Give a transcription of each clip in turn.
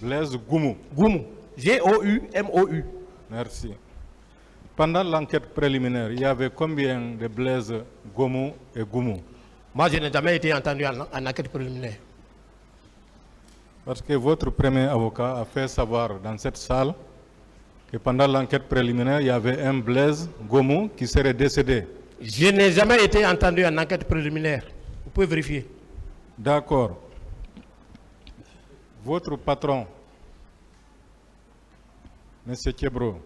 Blaise Goumou. Goumou. G-O-U-M-O-U. Merci. Pendant l'enquête préliminaire, il y avait combien de Blaise Goumou et Goumou? Moi, je n'ai jamais été entendu en enquête préliminaire. Parce que votre premier avocat a fait savoir dans cette salle que pendant l'enquête préliminaire, il y avait un Blaise Goumou qui serait décédé. Je n'ai jamais été entendu en enquête préliminaire. Vous pouvez vérifier. D'accord. Votre patron, M. Thiebro,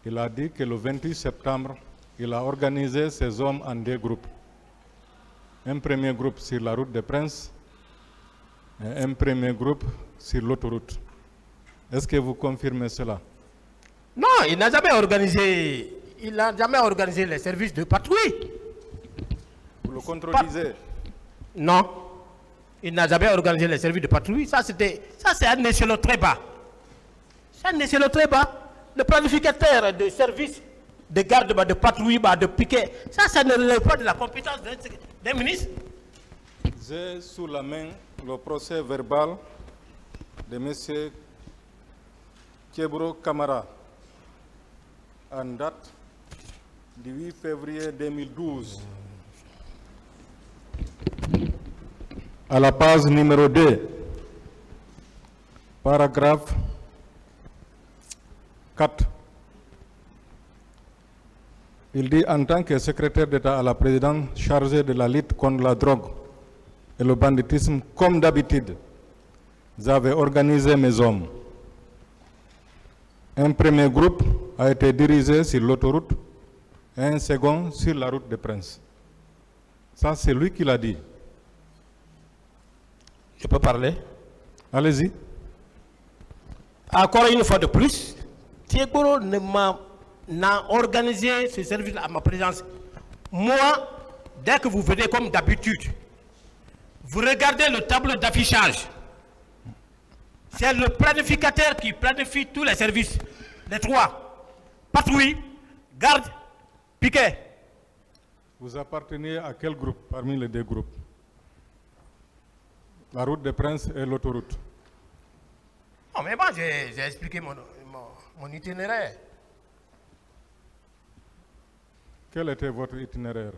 il a dit que le 28 septembre, il a organisé ses hommes en deux groupes. Un premier groupe sur la route des Princes et un premier groupe sur l'autoroute. Est-ce que vous confirmez cela? Non, il n'a jamais organisé les services de patrouille. Vous le contredisez? Non, il n'a jamais organisé les services de patrouille. Ça, c'est un échelon très bas. C'est un échelon très bas. Le planificateur de services de garde, de patrouille, de piquet, ça ne relève pas de la compétence d'un ministre. J'ai sous la main le procès verbal de M. Thiebro Camara en date du 8 février 2012. À la page numéro 2, paragraphe 4. Il dit en tant que secrétaire d'État à la présidence chargée de la lutte contre la drogue et le banditisme, comme d'habitude, j'avais organisé mes hommes. Un premier groupe a été dirigé sur l'autoroute et un second sur la route des Princes. Ça, c'est lui qui l'a dit. Je peux parler? Allez-y. Encore une fois de plus, Thiebro n'a organisé ce service à ma présence. Moi, dès que vous venez comme d'habitude, vous regardez le tableau d'affichage. C'est le planificateur qui planifie tous les services. Les trois. Patrouille, garde, piquet. Vous appartenez à quel groupe parmi les deux groupes? La route des Princes et l'autoroute. Non, mais moi, j'ai expliqué mon itinéraire. Quel était votre itinéraire?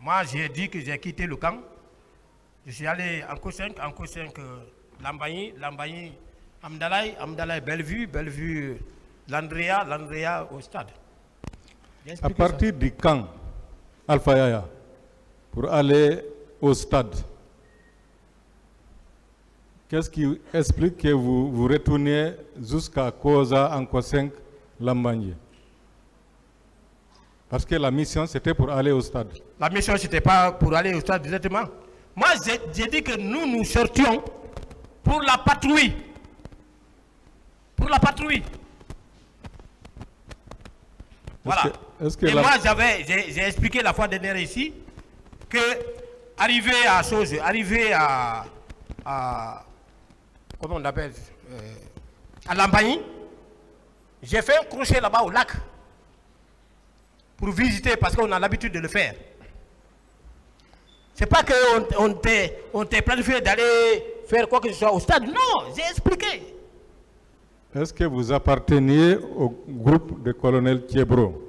Moi, j'ai dit que j'ai quitté le camp. Je suis allé en Co5, Lambaye, Amdalaï, Bellevue, Landrea au stade. À partir du camp Alpha Yaya, pour aller au stade, qu'est-ce qui explique que vous retournez jusqu'à Koza en Co5, Lambaye? Parce que la mission, c'était pour aller au stade. La mission, c'était pas pour aller au stade directement. Moi, j'ai dit que nous sortions pour la patrouille. Pour la patrouille. Voilà. Et moi, j'ai expliqué la fois dernière ici que arrivé à comment on appelle, à Lambaye, j'ai fait un crochet là-bas au lac pour visiter parce qu'on a l'habitude de le faire. C'est pas qu'on t'ait planifié d'aller faire quoi que ce soit au stade. Non, j'ai expliqué. Est-ce que vous apparteniez au groupe de colonel Thiebro?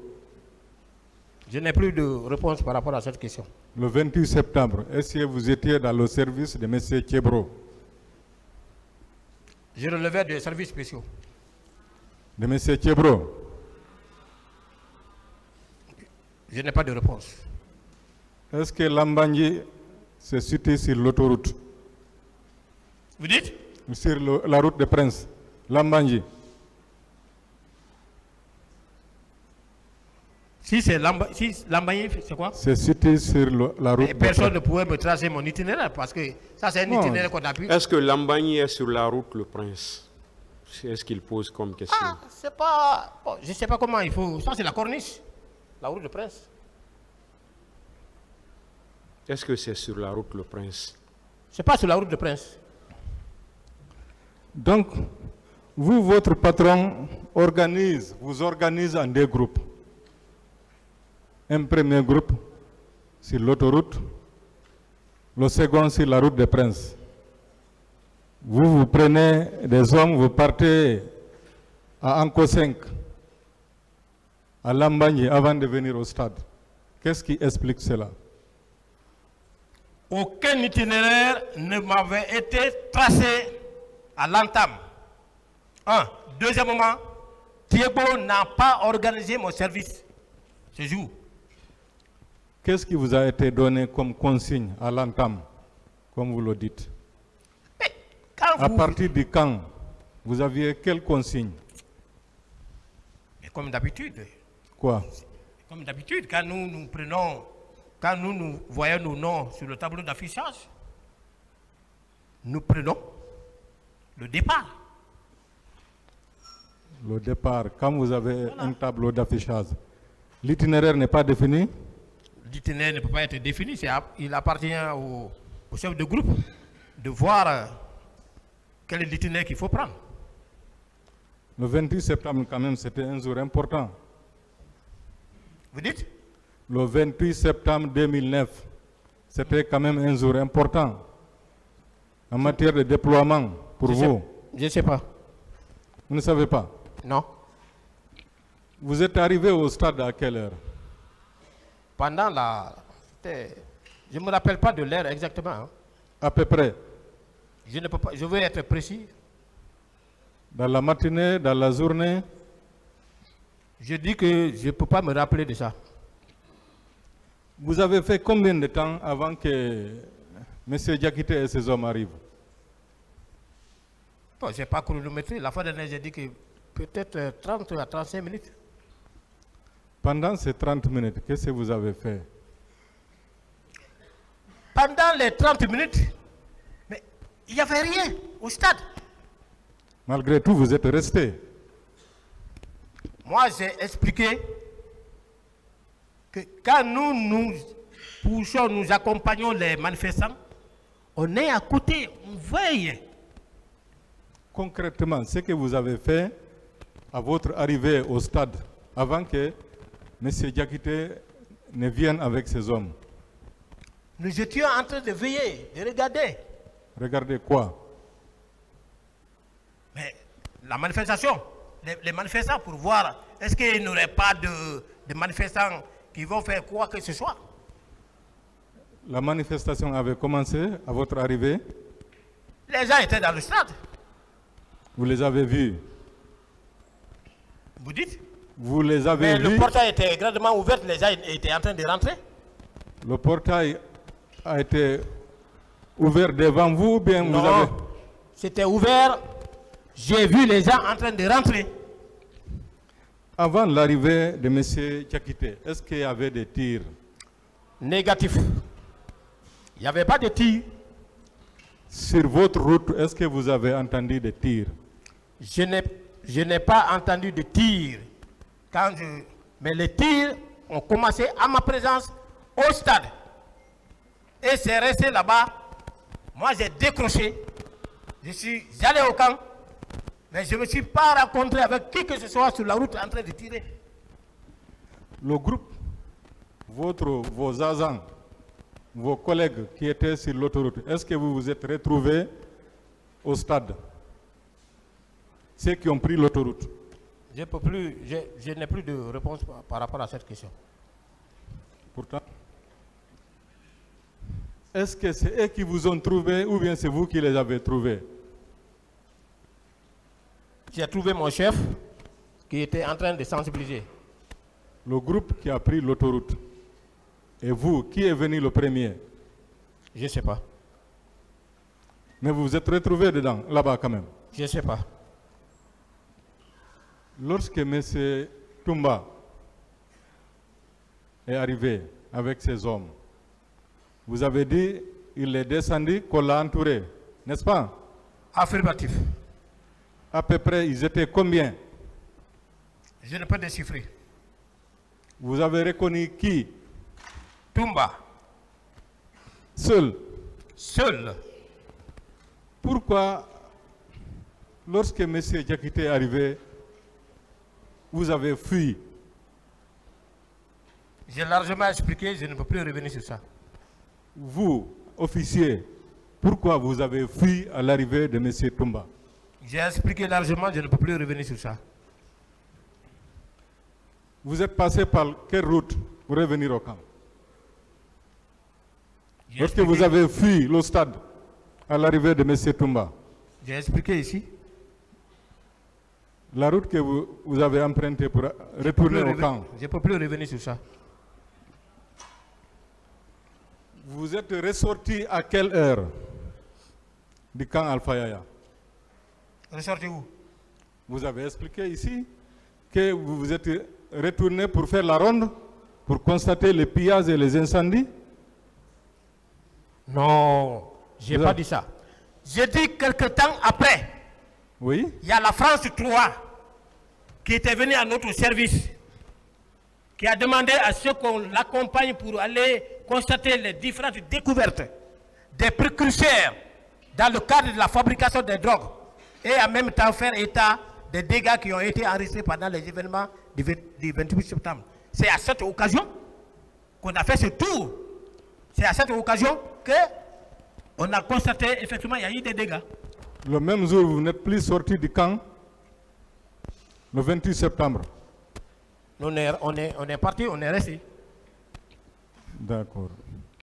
Je n'ai plus de réponse par rapport à cette question. Le 28 septembre, est-ce que vous étiez dans le service de M. Thiebro? Je relevais des services spéciaux. De M. Thiebro? Je n'ai pas de réponse. Est-ce que Lambaye se situe sur l'autoroute? Vous dites? Sur la route des Princes. Lambaye. Si c'est Lambaye, c'est quoi? C'est situé sur la route. Et personne ne pouvait me tracer mon itinéraire parce que ça, c'est un itinéraire qu'on a pu. Est-ce que Lambaye est sur la route Le Prince? Est-ce qu'il pose comme question? Ah, c'est pas. Bon, je ne sais pas comment il faut. Ça, c'est la corniche. La route de Prince. Est-ce que c'est sur la route Le Prince? C'est pas sur la route de Prince. Donc, vous, votre patron, vous organise en deux groupes. Un premier groupe sur l'autoroute, le second sur la route des Princes. Vous prenez des hommes, vous partez à Anko 5, à Lambagne, avant de venir au stade. Qu'est-ce qui explique cela? Aucun itinéraire ne m'avait été tracé à l'entame. Un. Deuxièmement, Thiébaut n'a pas organisé mon service ce jour. Qu'est-ce qui vous a été donné comme consigne à l'entame, comme vous le dites? Mais quand À partir du camp, vous aviez quelle consigne? Mais comme d'habitude. Quoi? Comme d'habitude, quand nous prenons, quand nous voyons nos noms sur le tableau d'affichage, nous prenons le départ. Le départ, quand vous avez un tableau d'affichage, l'itinéraire n'est pas défini? L'itinéraire ne peut pas être défini, il appartient au chef de groupe de voir quel est l'itinéraire qu'il faut prendre. Le 28 septembre, quand même, c'était un jour important. Vous dites? Le 28 septembre 2009, c'était quand même un jour important en matière de déploiement pour vous. Je ne sais pas. Vous ne savez pas? Non. Vous êtes arrivé au stade à quelle heure? Pendant la... Je ne me rappelle pas de l'heure exactement. Hein. À peu près? Je ne peux pas... Je veux être précis. Dans la matinée, dans la journée? Je dis que je ne peux pas me rappeler de ça. Vous avez fait combien de temps avant que M. Diakité et ses hommes arrivent? Bon, je n'ai pas chronométré. La fois dernière, j'ai dit que peut-être 30 à 35 minutes. Pendant ces 30 minutes, qu'est-ce que vous avez fait? Pendant les 30 minutes, mais il n'y avait rien au stade. Malgré tout, vous êtes resté. Moi, j'ai expliqué que quand nous poussons, nous accompagnons les manifestants, on est à côté, on veille. Concrètement, ce que vous avez fait à votre arrivée au stade, avant que M. Diakité ne vienne avec ses hommes. Nous étions en train de veiller, de regarder. Regardez quoi? Mais la manifestation, les manifestants pour voir est-ce qu'il n'y aurait pas de manifestants qui vont faire quoi que ce soit. La manifestation avait commencé à votre arrivée? Les gens étaient dans le stade. Vous les avez vus? Vous dites? Vous les avez Mais vus? le portail était grandement ouvert, les gens étaient en train de rentrer. Le portail a été ouvert devant vous ou bien Non, vous avez... c'était ouvert. J'ai vu les gens en train de rentrer. Avant l'arrivée de M. Diakité, est-ce qu'il y avait des tirs? Négatif. Il n'y avait pas de tir. Sur votre route, est-ce que vous avez entendu des tirs? Je n'ai pas entendu de tir. Mais les tirs ont commencé à ma présence au stade. Et c'est resté là-bas. Moi, j'ai décroché. Je suis allé au camp. Mais je ne me suis pas rencontré avec qui que ce soit sur la route en train de tirer. Le groupe, vos agents, vos collègues qui étaient sur l'autoroute, est-ce que vous vous êtes retrouvés au stade? Ceux qui ont pris l'autoroute. Je n'ai plus de réponse par rapport à cette question. Pourtant, est-ce que c'est eux qui vous ont trouvés ou bien c'est vous qui les avez trouvés? J'ai trouvé mon chef qui était en train de sensibiliser. Le groupe qui a pris l'autoroute. Et vous, qui est venu le premier? Je ne sais pas. Mais vous vous êtes retrouvés dedans, là-bas quand même. Je ne sais pas. Lorsque M. Toumba est arrivé avec ses hommes, vous avez dit qu'il est descendu, qu'on l'a entouré, n'est-ce pas? Affirmatif. À peu près, ils étaient combien? Je ne peux déchiffrer. Vous avez reconnu qui? Toumba. Seul. Seul. Pourquoi, lorsque M. Diakité est arrivé, vous avez fui? J'ai largement expliqué, je ne peux plus revenir sur ça. Vous, officier, pourquoi vous avez fui à l'arrivée de M. Toumba? J'ai expliqué largement, je ne peux plus revenir sur ça. Vous êtes passé par quelle route pour revenir au camp? Lorsque vous avez fui le stade à l'arrivée de M. Toumba, j'ai expliqué ici. la route que vous avez empruntée pour retourner au camp, je ne peux plus revenir sur ça. vous êtes ressorti à quelle heure du camp Alpha Yaya? Ressortez où? Vous avez expliqué ici que vous vous êtes retourné pour faire la ronde, pour constater les pillages et les incendies. Non, je n'ai pas dit ça. J'ai dit quelque temps après. Oui. Il y a la France 3 qui était venue à notre service, qui a demandé à ceux qu'on l'accompagne pour aller constater les différentes découvertes des précurseurs dans le cadre de la fabrication des drogues et en même temps faire état des dégâts qui ont été enregistrés pendant les événements du 28 septembre. C'est à cette occasion qu'on a fait ce tour. C'est à cette occasion qu'on a constaté effectivement qu'il y a eu des dégâts. Le même jour, vous n'êtes plus sorti du camp, le 28 septembre. On est parti, on est resté. D'accord.